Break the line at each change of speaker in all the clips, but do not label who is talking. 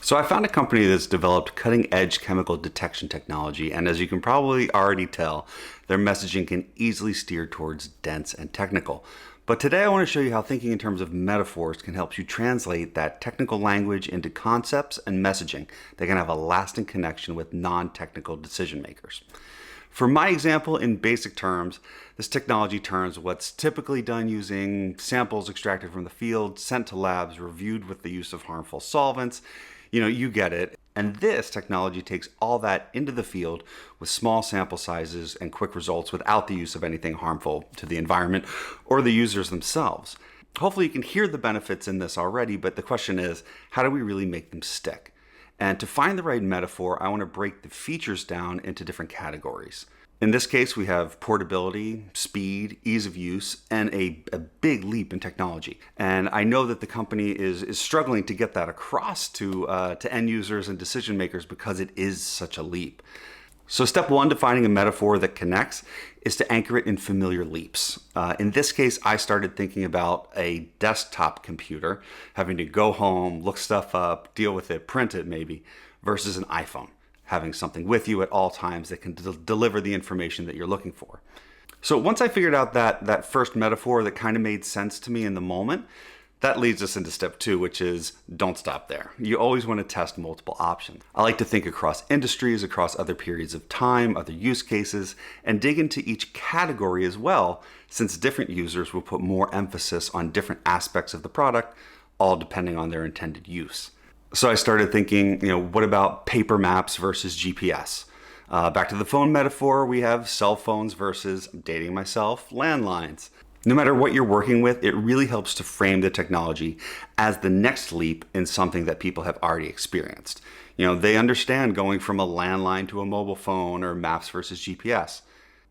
So I found a company that's developed cutting-edge chemical detection technology, and as you can probably already tell, their messaging can easily steer towards dense and technical. But today I want to show you how thinking in terms of metaphors can help you translate that technical language into concepts and messaging that can have a lasting connection with non-technical decision makers. For my example, in basic terms, this technology turns what's typically done using samples extracted from the field, sent to labs, reviewed with the use of harmful solvents. You get it. And this technology takes all that into the field with small sample sizes and quick results without the use of anything harmful to the environment or the users themselves. Hopefully you can hear the benefits in this already, but the question is, how do we really make them stick? And to find the right metaphor, I want to break the features down into different categories. In this case, we have portability, speed, ease of use, and a big leap in technology. And I know that the company is struggling to get that across to end users and decision makers because it is such a leap. So step one to finding a metaphor that connects is to anchor it in familiar leaps. In this case, I started thinking about a desktop computer, having to go home, look stuff up, deal with it, print it maybe, versus an iPhone, having something with you at all times that can deliver the information that you're looking for. So once I figured out that first metaphor that kind of made sense to me in the moment, that leads us into step two, which is don't stop there. You always want to test multiple options. I like to think across industries, across other periods of time, other use cases, and dig into each category as well, since different users will put more emphasis on different aspects of the product, all depending on their intended use. So I started thinking, what about paper maps versus GPS? Back to the phone metaphor, we have cell phones versus, I'm dating myself, landlines. No matter what you're working with, it really helps to frame the technology as the next leap in something that people have already experienced. They understand going from a landline to a mobile phone or maps versus GPS.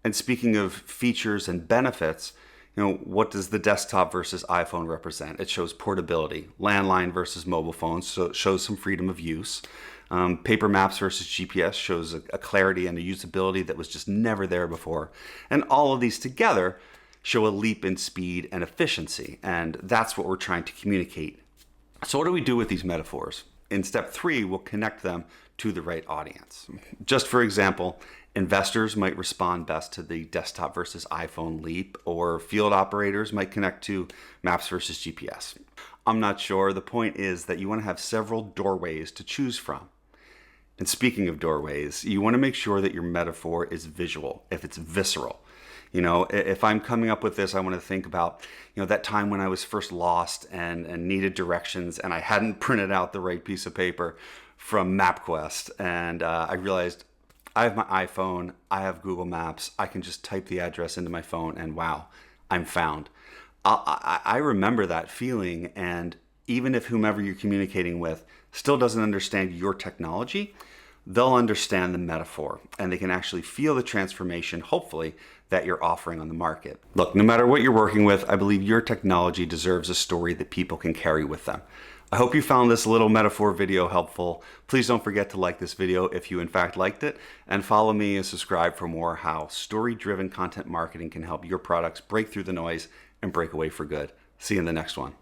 And speaking of features and benefits, what does the desktop versus iPhone represent? It shows portability. Landline versus mobile phone, so it shows some freedom of use. Paper maps versus GPS shows a clarity and a usability that was just never there before. And all of these together show a leap in speed and efficiency, and that's what we're trying to communicate. So what do we do with these metaphors? In step three, we'll connect them to the right audience. Just for example, investors might respond best to the desktop versus iPhone leap, or field operators might connect to maps versus GPS. I'm not sure. The point is that you want to have several doorways to choose from. And speaking of doorways, you want to make sure that your metaphor is visual, if it's visceral. If I'm coming up with this, I want to think about, that time when I was first lost and needed directions and I hadn't printed out the right piece of paper from MapQuest. And I realized I have my iPhone, I have Google Maps, I can just type the address into my phone and wow, I'm found. I remember that feeling, and even if whomever you're communicating with still doesn't understand your technology, they'll understand the metaphor and they can actually feel the transformation, hopefully, that you're offering on the market. Look, no matter what you're working with, I believe your technology deserves a story that people can carry with them. I hope you found this little metaphor video helpful. Please don't forget to like this video if you in fact liked it, and follow me and subscribe for more how story-driven content marketing can help your products break through the noise and break away for good. See you in the next one.